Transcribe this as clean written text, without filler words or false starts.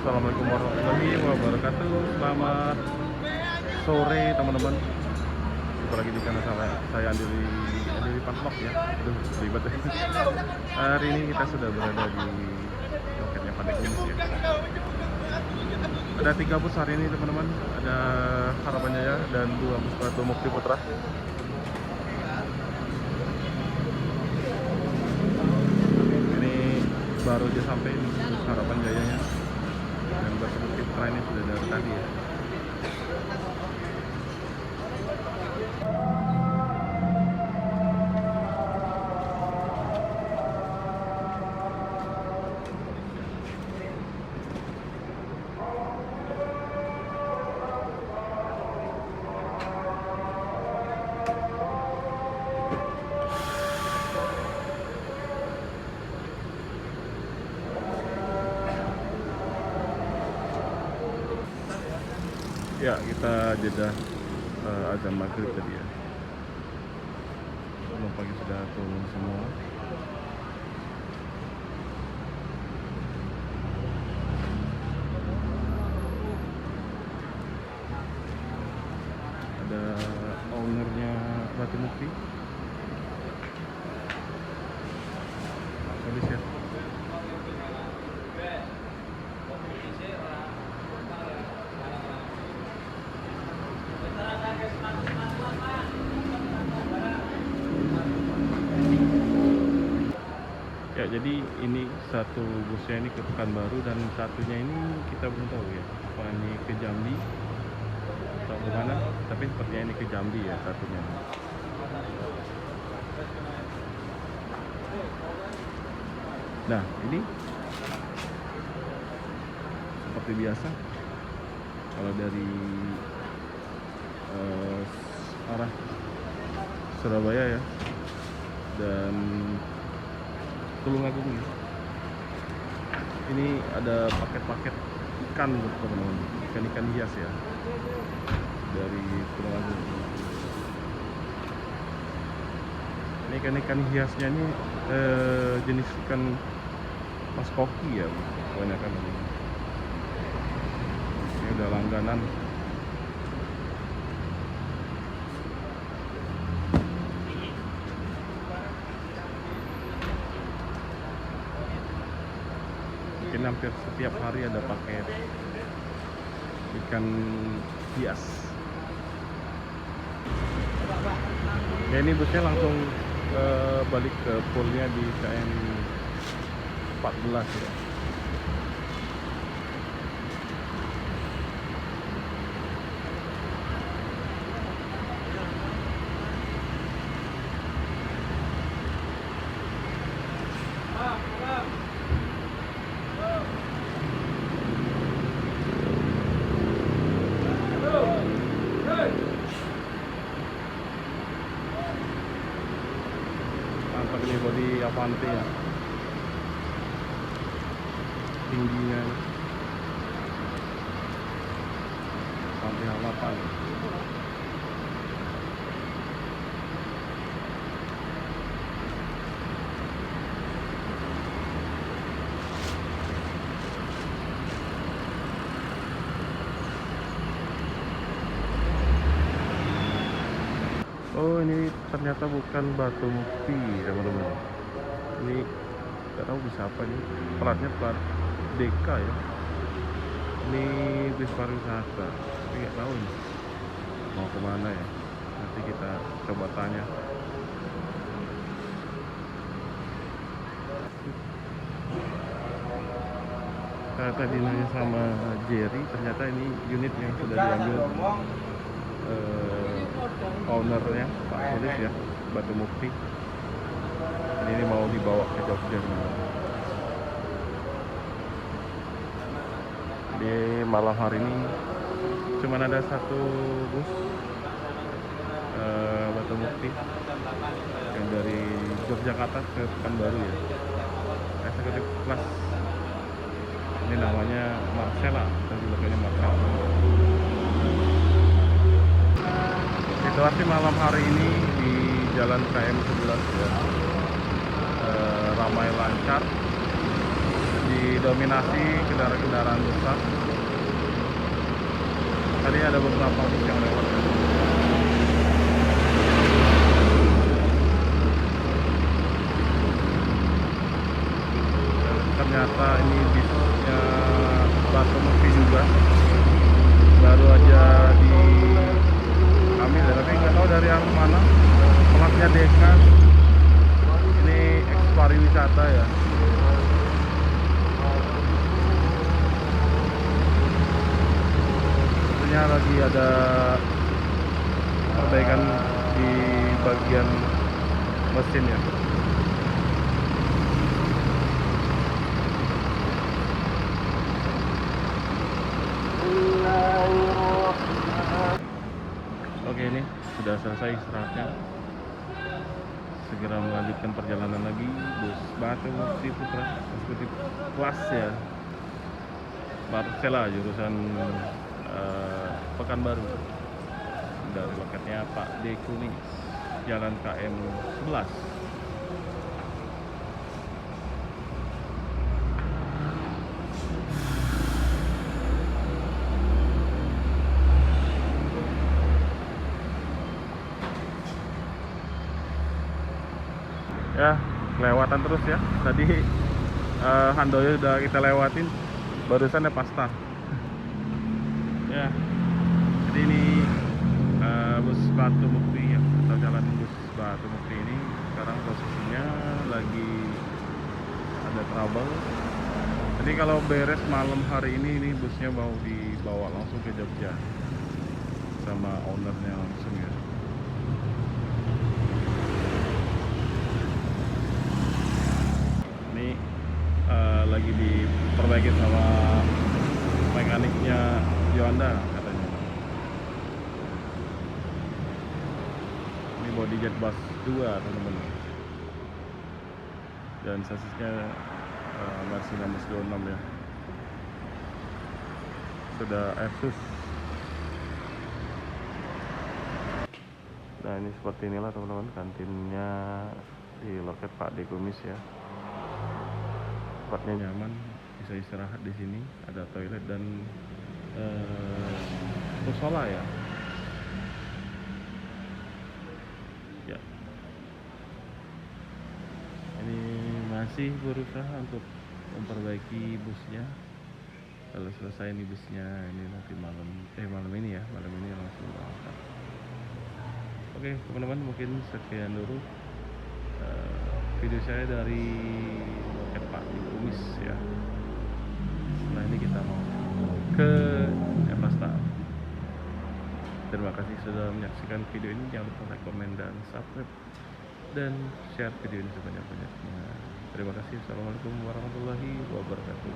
Assalamualaikum warahmatullahi wabarakatuh. Selamat sore teman-teman. Jumpa lagi di channel saya Andiri Pasmok ya. Aduh, ribet ya. Hari ini kita sudah berada di loketnya Pandai Kumis ya. Ada 3 bus hari ini teman-teman. Ada Harapan Jaya dan 2 bus Batu Mukti Putra. Ini baru aja sampai bus Harapan Jayanya. Dan Batu Mukti Putra ini sudah dari tadi ya. Ya, kita jeda azan maghrib tadi ya. Penumpangnya sudah turun semua. Ada ownernya Batu Mukti. Habis ya. Ya, jadi ini satu busnya ini ke Pekanbaru dan satunya ini kita belum tahu ya, apa ini ke Jambi atau kemana, tapi sepertinya ini ke Jambi ya satunya. Nah, ini seperti biasa kalau dari arah Surabaya ya dan Tulungagung ya. Ini ada paket-paket ikan buat teman-teman, ikan-ikan hias ya dari Tulungagung. Ini ikan-ikan hiasnya ini jenis ikan mas koki ya kebanyakan ini. Ini udah langganan. Mungkin hampir setiap hari ada paket ikan hias. Ya, ini busnya langsung balik ke poolnya di KM 14 ya. Mantap ini bodi Avante ya, tingginya sampai halapan. Oh, ini ternyata bukan Batu Mukti teman-teman. Ini nggak tahu bisa apa nih, platnya plat DK ya. Ini bis pariwisata, tapi nggak tahu nih mau kemana ya. Nanti kita coba tanya. Saya tadi nanya sama Jerry, ternyata ini unit yang sudah diambil ownernya Pak Sulis ya, Batu Mukti. Ini mau dibawa ke Jogja. Di malam hari ini cuma ada satu bus Batu Mukti yang dari Yogyakarta ke Pekanbaru ya, eksekutif kelas. Ini namanya Marcella, tadi lokasinya Marcella. Situasi malam hari ini di Jalan KM 11 ya, ramai lancar. Di didominasi kendaraan-kendaraan besar. Tadi ada beberapa bus yang lewat. Ternyata ini bisnya Batu Mukti juga, baru aja diambil ya, tapi nggak tahu dari yang mana. Platnya Deka. Ini pariwisata ya. Sebenarnya lagi ada perbaikan di bagian mesin ya. Oke, ini sudah selesai istirahatnya. Segera melanjutkan perjalanan lagi bus Batu Mukti Putra Eksekutif kelas ya, Marcella jurusan Pekanbaru, dari loketnya Pak D. Kunis, Jalan KM 11. Ya, kelewatan terus ya. Tadi Handoyo udah kita lewatin, barusan ada Pasta. Ya, jadi ini bus Batu Mukti ya, atau jalan bus Batu Mukti ini sekarang posisinya lagi ada trouble. Jadi kalau beres malam hari ini busnya mau dibawa langsung ke Jogja sama ownernya langsung ya. Lagi diperbaiki sama mekaniknya Yonda katanya. Ini body jet bus 2 teman-teman, dan sasisnya masih 626 ya, sudah Asus. Nah, ini seperti inilah teman-teman kantinnya di loket Pak D. Kumis ya. Tempatnya nyaman, bisa istirahat di sini, ada toilet dan musola ya. Ya, ini masih berusaha untuk memperbaiki busnya. Kalau selesai ini busnya, ini nanti malam ini ya, malam ini langsung berangkat. Oke teman-teman, mungkin sekian dulu video saya dari loket Pak D. Kumis ya. Setelah ini kita mau ke Pasta. Terima kasih sudah menyaksikan video ini. Jangan lupa like, komen, dan subscribe, dan share video ini sebanyak-banyaknya. Terima kasih. Assalamualaikum warahmatullahi wabarakatuh.